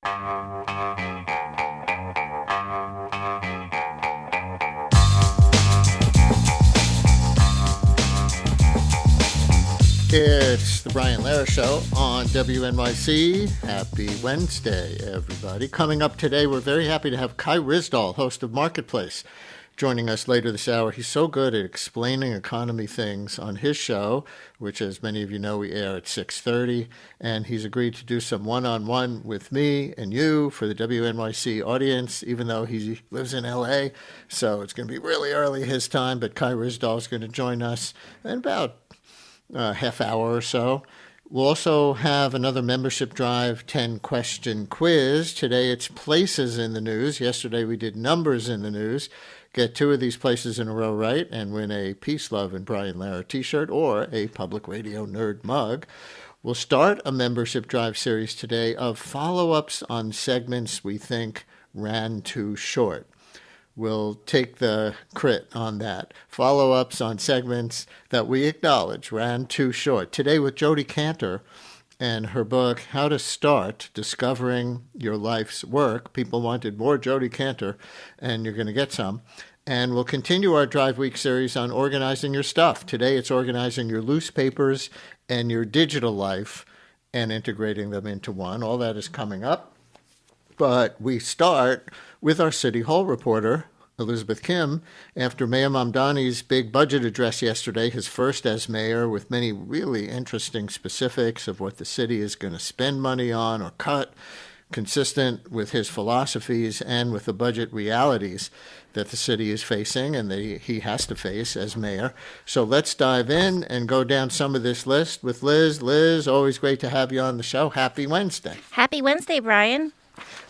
It's the Brian Lehrer Show on WNYC. Happy Wednesday, everybody. Coming up today, we're very happy to have Kai Ryssdal, host of Marketplace, joining us later this hour. He's so good at explaining economy things on his show, which, as many of you know, we air at 6:30, and he's agreed to do some one-on-one with me and you for the WNYC audience, even though he lives in L.A., so it's going to be really early his time, but Kai Ryssdal is going to join us in about half hour or so. We'll also have another membership drive 10-question quiz. Today it's places in the news. Yesterday we did numbers in the news. Get 2 of these places in a row right and win a Peace, Love, and Brian Lehrer t-shirt or a Public Radio Nerd mug. We'll start a membership drive series today of follow-ups on segments we think ran too short. We'll take the crit on that. Follow-ups on segments that we acknowledge ran too short. Today with Jodi Kantor and her book, How to Start Discovering Your Life's Work. People wanted more Jodi Kantor, and you're going to get some. And we'll continue our Drive Week series on organizing your stuff. Today it's organizing your loose papers and your digital life and integrating them into one. All that is coming up. But we start with our City Hall reporter, Elizabeth Kim, after Mayor Mamdani's big budget address yesterday, his first as mayor, with many really interesting specifics of what the city is going to spend money on or cut, consistent with his philosophies and with the budget realities that the city is facing and that he has to face as mayor. So let's dive in and go down some of this list with Liz. Liz, always great to have you on the show. Happy Wednesday. Happy Wednesday, Brian.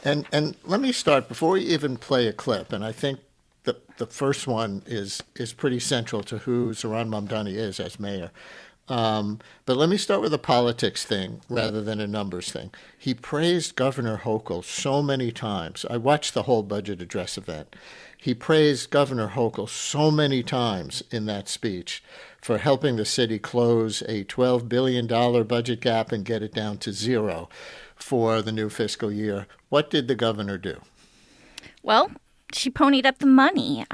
And let me start, before we even play a clip, and I think the first one is pretty central to who Zohran Mamdani is as mayor. But let me start with a politics thing rather than a numbers thing. He praised Governor Hochul so many times. I watched the whole budget address event. He praised Governor Hochul so many times in that speech for helping the city close a $12 billion budget gap and get it down to zero for the new fiscal year. What did the governor do? Well, she ponied up the money.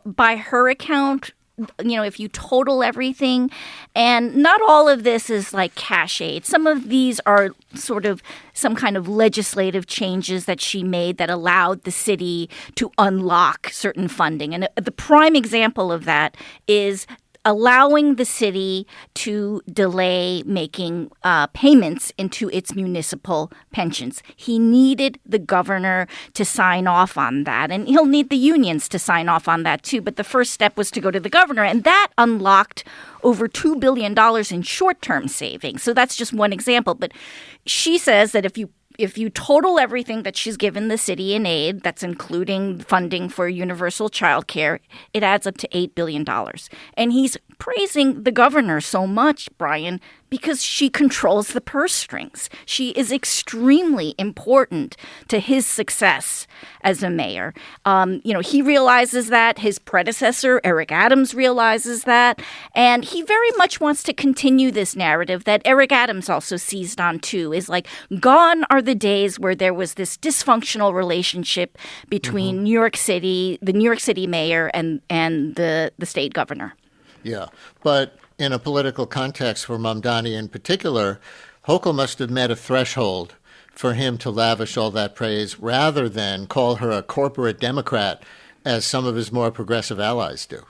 By her account, if you total everything, and not all of this is like cash aid. Some of these are sort of some kind of legislative changes that she made that allowed the city to unlock certain funding. And the prime example of that is allowing the city to delay making payments into its municipal pensions. He needed the governor to sign off on that, and he'll need the unions to sign off on that too. But the first step was to go to the governor, and that unlocked over $2 billion in short-term savings. So that's just one example. But she says that if you total everything that she's given the city in aid, that's including funding for universal child care, it adds up to $8 billion. And he's praising the governor so much, Brian, because she controls the purse strings. She is extremely important to his success as a mayor. He realizes that. His predecessor, Eric Adams, realizes that. And he very much wants to continue this narrative that Eric Adams also seized on, too, is like, gone are the days where there was this dysfunctional relationship between New York City, the New York City mayor, and the state governor. Yeah, but in a political context for Mamdani in particular, Hochul must have met a threshold for him to lavish all that praise rather than call her a corporate Democrat, as some of his more progressive allies do.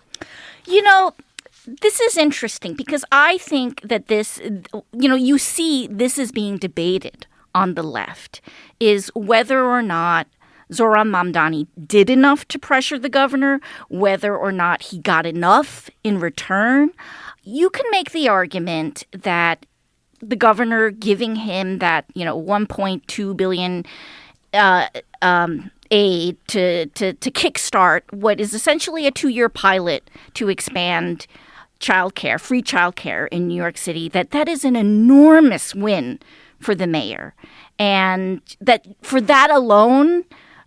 This is interesting because I think that this, you see this is being debated on the left, is whether or not Zohran Mamdani did enough to pressure the governor, whether or not he got enough in return. You can make the argument that the governor giving him that, $1.2 billion aid to kickstart what is essentially a 2-year pilot to expand childcare, free childcare in New York City, that is an enormous win for the mayor. And that for that alone,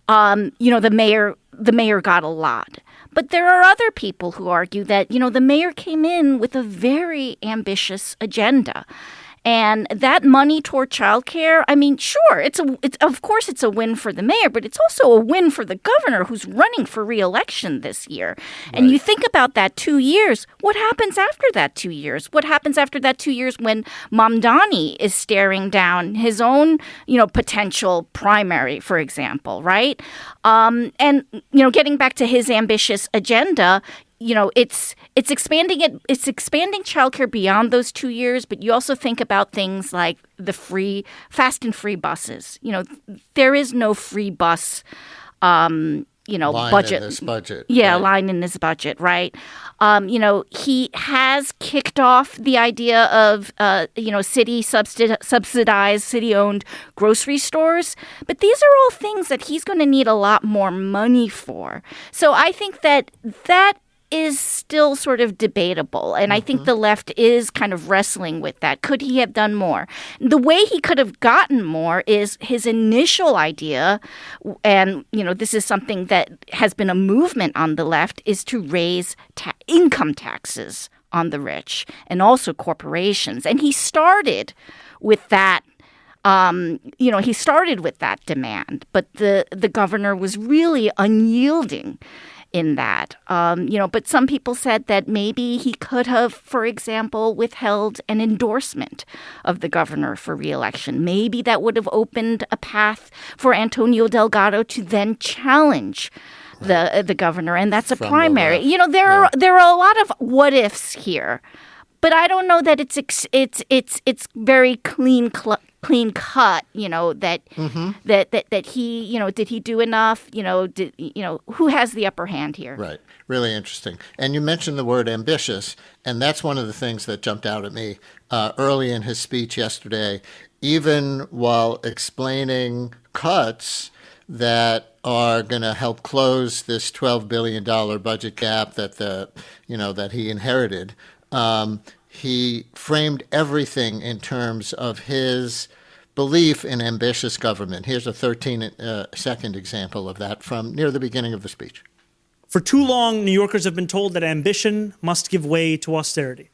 the mayor got a lot. But there are other people who argue that, the mayor came in with a very ambitious agenda. And that money toward childcare, I mean, sure, it's of course it's a win for the mayor, but it's also a win for the governor who's running for re-election this year. Right. And you think about that 2 years. What happens after that 2 years? What happens after that 2 years when Mamdani is staring down his own, potential primary, for example, right? And getting back to his ambitious agenda, it's expanding it. It's expanding childcare beyond those 2 years, but you also think about things like the fast and free buses. There is no free bus, line budget. In this budget. Yeah, right? Line in this budget, right? He has kicked off the idea of, city subsidized, city-owned grocery stores. But these are all things that he's going to need a lot more money for. So I think that is still sort of debatable. And I think the left is kind of wrestling with that. Could he have done more? The way he could have gotten more is his initial idea, and, this is something that has been a movement on the left, is to raise income taxes on the rich and also corporations. And he started with that. He started with that demand, but the governor was really unyielding in that. But some people said that maybe he could have, for example, withheld an endorsement of the governor for re-election. Maybe that would have opened a path for Antonio Delgado to then challenge the governor, and that's a primary. There are a lot of what ifs here, but I don't know that it's very clean cut. That he, did he do enough? Who has the upper hand here? Right. Really interesting. And you mentioned the word ambitious, and that's one of the things that jumped out at me early in his speech yesterday, even while explaining cuts that are going to help close this $12 billion budget gap that he inherited. He framed everything in terms of his belief in ambitious government. Here's a 13-second example of that from near the beginning of the speech. For too long, New Yorkers have been told that ambition must give way to austerity,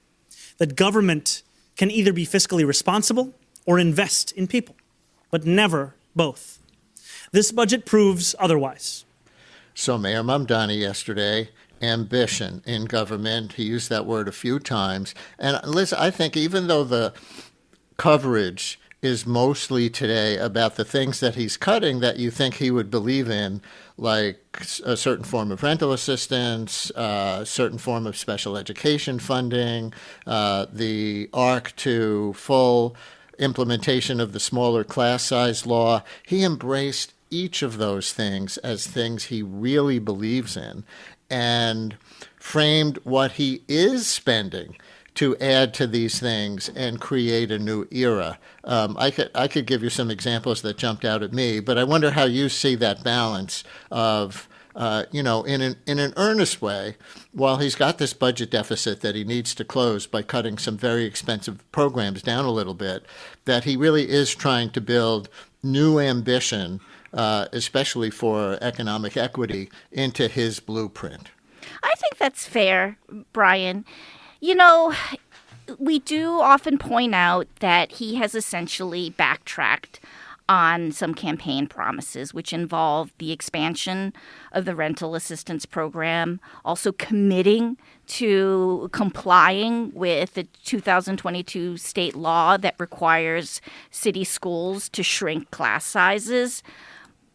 that government can either be fiscally responsible or invest in people, but never both. This budget proves otherwise. So Mayor Mamdani yesterday, ambition in government. He used that word a few times. And Liz, I think even though the coverage is mostly today about the things that he's cutting that you think he would believe in, like a certain form of rental assistance, a certain form of special education funding, the arc to full implementation of the smaller class size law, he embraced each of those things as things he really believes in, and framed what he is spending to add to these things and create a new era. I could give you some examples that jumped out at me, but I wonder how you see that balance of, in an earnest way, while he's got this budget deficit that he needs to close by cutting some very expensive programs down a little bit, that he really is trying to build new ambition, especially for economic equity, into his blueprint. I think that's fair, Brian. We do often point out that he has essentially backtracked on some campaign promises, which involve the expansion of the rental assistance program, also committing to complying with the 2022 state law that requires city schools to shrink class sizes.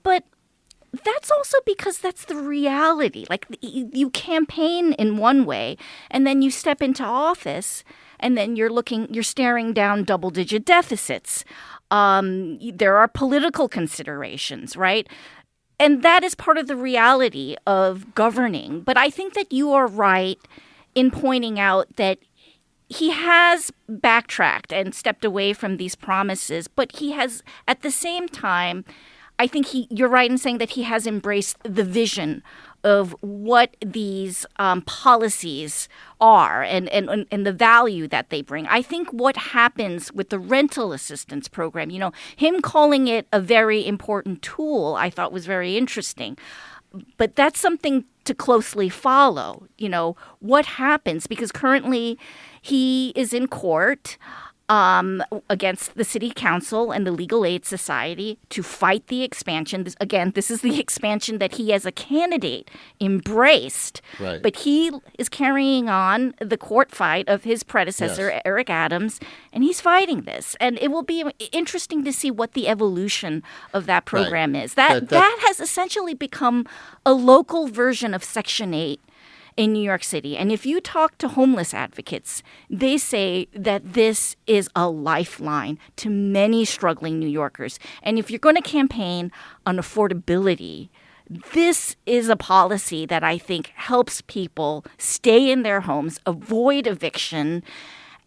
But that's also because that's the reality. Like, you campaign in one way, and then you step into office, and then you're staring down double-digit deficits. There are political considerations, right? And that is part of the reality of governing. But I think that you are right in pointing out that he has backtracked and stepped away from these promises, but he has, at the same time, I think you're right in saying that he has embraced the vision of what these policies are and the value that they bring. I think what happens with the rental assistance program, him calling it a very important tool, I thought was very interesting. But that's something to closely follow. What happens? Because currently he is in court. against the city council and the Legal Aid Society to fight the expansion. This is the expansion that he as a candidate embraced. Right. But he is carrying on the court fight of his predecessor, Yes. Eric Adams, and he's fighting this. And it will be interesting to see what the evolution of that program is. That has essentially become a local version of Section 8 in New York City. And if you talk to homeless advocates, they say that this is a lifeline to many struggling New Yorkers. And if you're going to campaign on affordability, this is a policy that I think helps people stay in their homes, avoid eviction.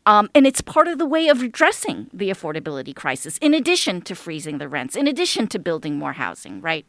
And it's part of the way of addressing the affordability crisis, in addition to freezing the rents, in addition to building more housing, right?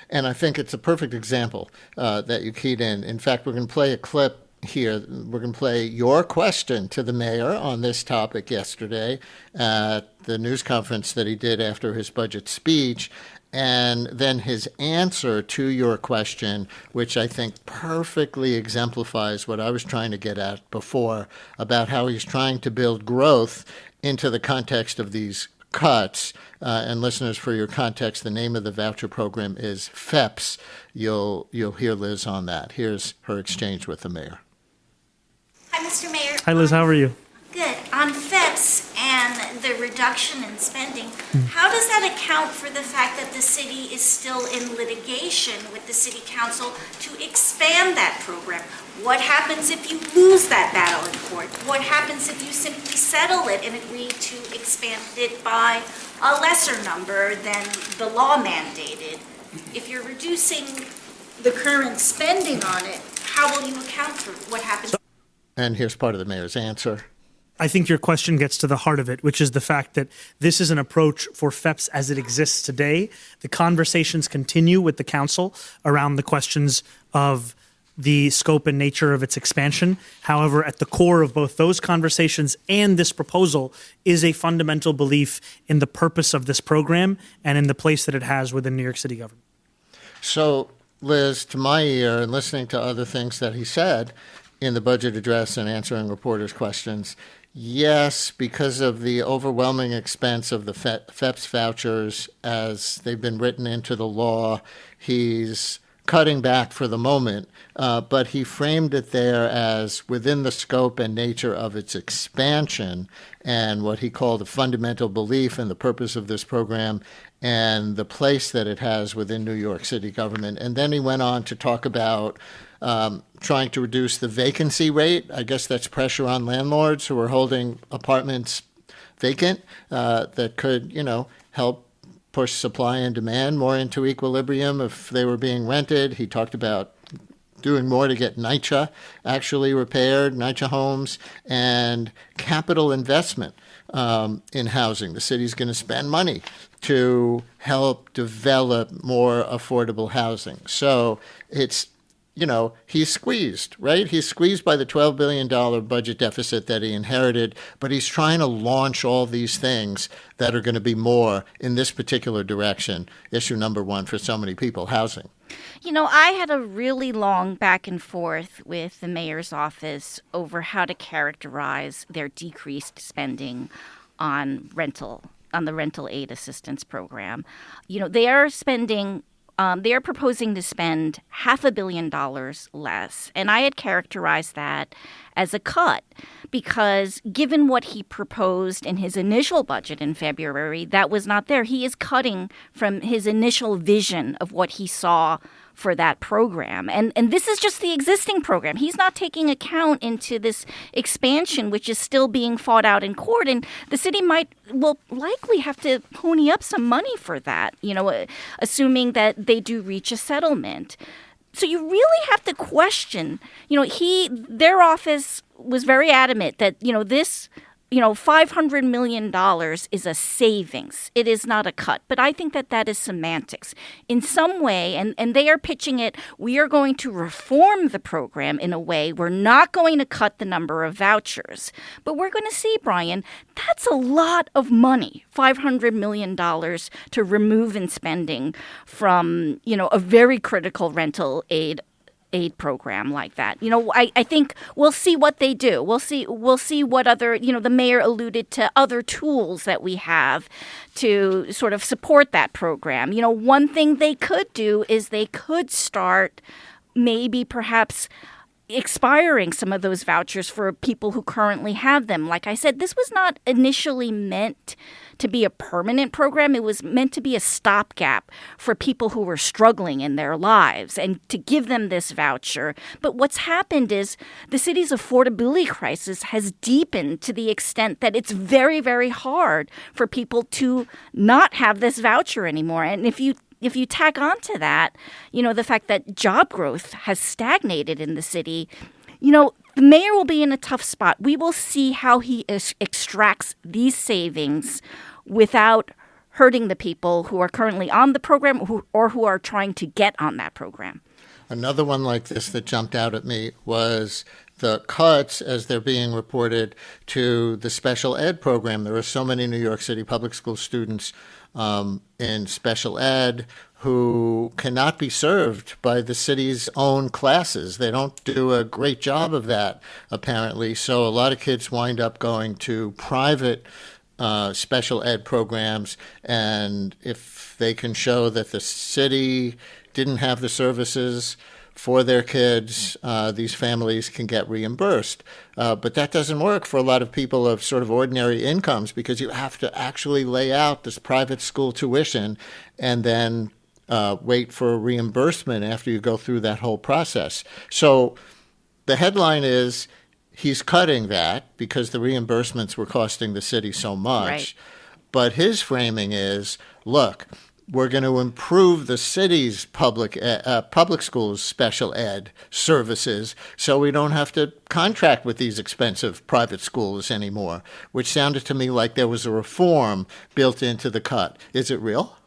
And I think it's a perfect example that you keyed in. In fact, we're going to play a clip here. We're going to play your question to the mayor on this topic yesterday at the news conference that he did after his budget speech, and then his answer to your question, which I think perfectly exemplifies what I was trying to get at before about how he's trying to build growth into the context of these cuts. And listeners, for your context, the name of the voucher program is FEPS. You'll hear Liz on that. Here's her exchange with the mayor. Hi, Mr. Mayor. Hi, Liz. How are you? Good. On FEPS and the reduction in spending, how does that account for the fact that the city is still in litigation with the city council to expand that program? What happens if you lose that battle in court? What happens if you simply settle it and agree to expand it by a lesser number than the law mandated? If you're reducing the current spending on it, how will you account for what happens? And here's part of the mayor's answer. I think your question gets to the heart of it, which is the fact that this is an approach for FEPS as it exists today. The conversations continue with the council around the questions of the scope and nature of its expansion. However, at the core of both those conversations and this proposal is a fundamental belief in the purpose of this program and in the place that it has within New York City government. So, Liz, to my ear, and listening to other things that he said in the budget address and answering reporters' questions, yes, because of the overwhelming expense of the FEPS vouchers as they've been written into the law, he's cutting back for the moment, but he framed it there as within the scope and nature of its expansion and what he called a fundamental belief in the purpose of this program and the place that it has within New York City government. And then he went on to talk about trying to reduce the vacancy rate. I guess that's pressure on landlords who are holding apartments vacant that could, help push supply and demand more into equilibrium if they were being rented. He talked about doing more to get NYCHA actually repaired, NYCHA homes, and capital investment in housing. The city's going to spend money to help develop more affordable housing. So it's, he's squeezed, right? He's squeezed by the $12 billion budget deficit that he inherited, but he's trying to launch all these things that are going to be more in this particular direction. Issue number one for so many people, housing. I had a really long back and forth with the mayor's office over how to characterize their decreased spending on the rental aid assistance program. They are spending they are proposing to spend $500 million less. And I had characterized that as a cut because given what he proposed in his initial budget in February, that was not there. He is cutting from his initial vision of what he saw for that program. And this is just the existing program. He's not taking account into this expansion, which is still being fought out in court. And the city will likely have to pony up some money for that, assuming that they do reach a settlement. So you really have to question, their office was very adamant that, this $500 million is a savings. It is not a cut. But I think that is semantics. In some way, and they are pitching it, we are going to reform the program in a way. We're not going to cut the number of vouchers. But we're going to see, Brian, that's a lot of money, $500 million to remove in spending from, a very critical rental aid aid program like that. I think we'll see what they do. We'll see what other, the mayor alluded to other tools that we have to sort of support that program. One thing they could do is they could start maybe perhaps expiring some of those vouchers for people who currently have them. Like I said, this was not initially meant to be a permanent program. It was meant to be a stopgap for people who were struggling in their lives and to give them this voucher. But what's happened is the city's affordability crisis has deepened to the extent that it's very, very hard for people to not have this voucher anymore. And if you tack on to that, the fact that job growth has stagnated in the city, the mayor will be in a tough spot. We will see how he extracts these savings without hurting the people who are currently on the program or who are trying to get on that program. Another one like this that jumped out at me was the cuts as they're being reported to the special ed program. There are so many New York City public school students in special ed who cannot be served by the city's own classes. They don't do a great job of that, apparently. So a lot of kids wind up going to private special ed programs. And if they can show that the city didn't have the services for their kids, these families can get reimbursed. But that doesn't work for a lot of people of sort of ordinary incomes because you have to actually lay out this private school tuition and then wait for reimbursement after you go through that whole process. So the headline is he's cutting that because the reimbursements were costing the city so much. Right. But his framing is, look, we're going to improve the city's public schools special ed services so we don't have to contract with these expensive private schools anymore, which sounded to me like there was a reform built into the cut. Is it real?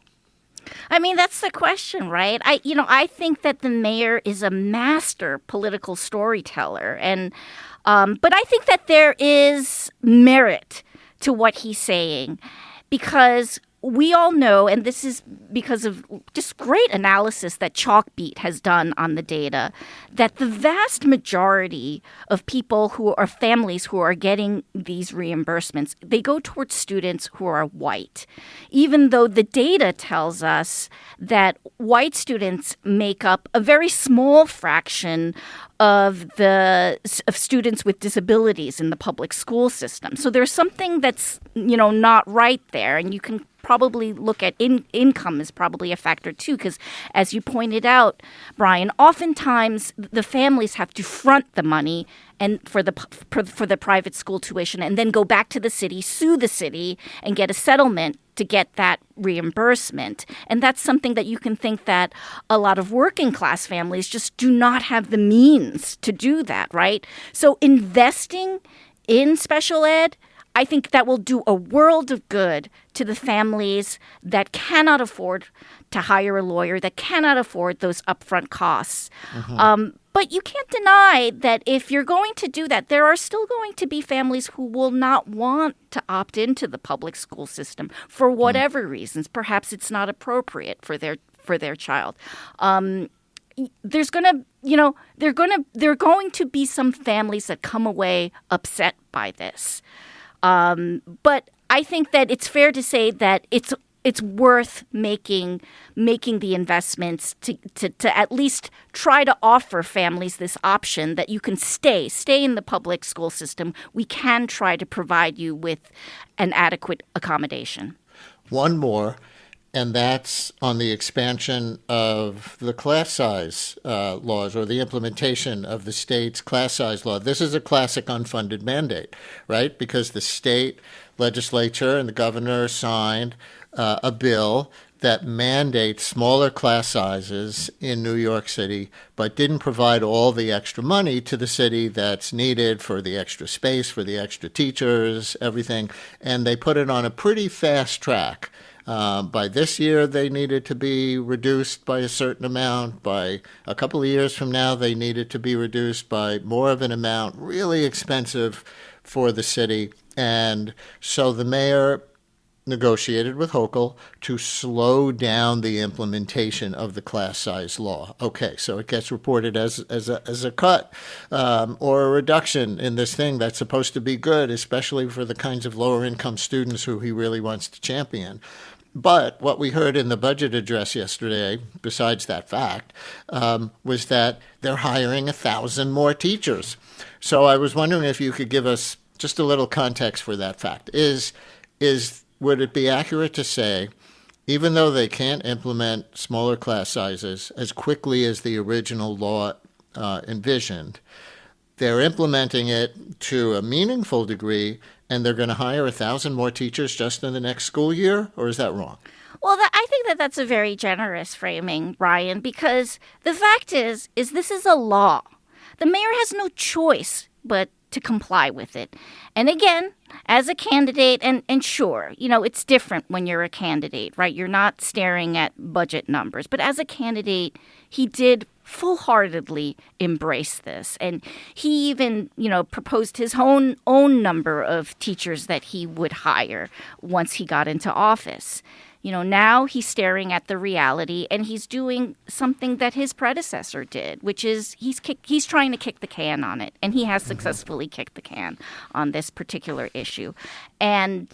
I mean, that's the question, right? I think that the mayor is a master political storyteller, and but I think that there is merit to what he's saying because we all know, and this is because of just great analysis that Chalkbeat has done on the data, that the vast majority of people who are families who are getting these reimbursements, they go towards students who are white, even though the data tells us that white students make up a very small fraction of students with disabilities in the public school system. So there's something that's, not right there. And you can probably look at income is probably a factor too, because as you pointed out, Brian, oftentimes the families have to front the money and for the private school tuition and then go back to the city, sue the city, and get a settlement to get that reimbursement. And that's something that you can think that a lot of working class families just do not have the means to do that, right? So investing in special ed, I think that will do a world of good to the families that cannot afford to hire a lawyer, that cannot afford those upfront costs. Mm-hmm. But you can't deny that if you're going to do that, there are still going to be families who will not want to opt into the public school system for whatever reasons. Perhaps it's not appropriate for their child. There's going to be some families that come away upset by this. But I think that it's fair to say that it's worth making the investments to at least try to offer families this option that you can stay in the public school system. We can try to provide you with an adequate accommodation. One more, and that's on the expansion of the class size laws or the implementation of the state's class size law. This is a classic unfunded mandate, right? Because the state legislature and the governor signed a bill that mandates smaller class sizes in New York City, but didn't provide all the extra money to the city that's needed for the extra space, for the extra teachers, everything. And they put it on a pretty fast track. By this year, they needed to be reduced by a certain amount. By a couple of years from now, they needed to be reduced by more of an amount, really expensive for the city. And so the mayor negotiated with Hochul to slow down the implementation of the class size law. Okay, so it gets reported as a cut or a reduction in this thing that's supposed to be good, especially for the kinds of lower income students who he really wants to champion. But what we heard in the budget address yesterday, besides that fact, was that they're hiring 1,000 more teachers. So I was wondering if you could give us just a little context for that fact. Would it be accurate to say, even though they can't implement smaller class sizes as quickly as the original law envisioned, they're implementing it to a meaningful degree, and they're going to hire 1,000 more teachers just in the next school year? Or is that wrong? Well, I think that's a very generous framing, Brian, because the fact is this is a law. The mayor has no choice but to comply with it. And again, as a candidate, and sure, it's different when you're a candidate, right? You're not staring at budget numbers. But as a candidate, he did full-heartedly embrace this. And he even, proposed his own number of teachers that he would hire once he got into office. Now he's staring at the reality, and he's doing something that his predecessor did, which is he's trying to kick the can on it, and he has successfully kicked the can on this particular issue. And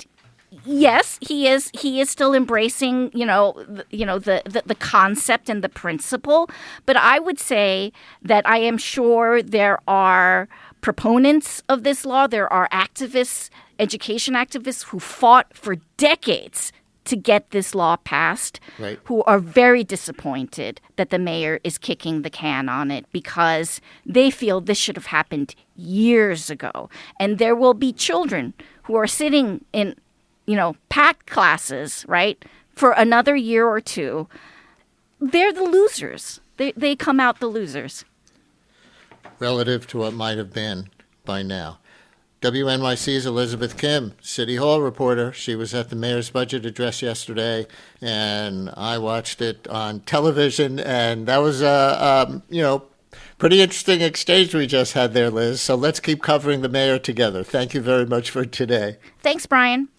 yes, he is still embracing, the concept and the principle, but I would say that I am sure there are proponents of this law, there are activists, education activists who fought for decades to get this law passed, right, who are very disappointed that the mayor is kicking the can on it because they feel this should have happened years ago. And there will be children who are sitting in, packed classes, right, for another year or two. They're the losers. They come out the losers. Relative to what might have been by now. WNYC's Elizabeth Kim, City Hall reporter. She was at the mayor's budget address yesterday, and I watched it on television, and that was a pretty interesting exchange we just had there, Liz. So let's keep covering the mayor together. Thank you very much for today. Thanks, Brian.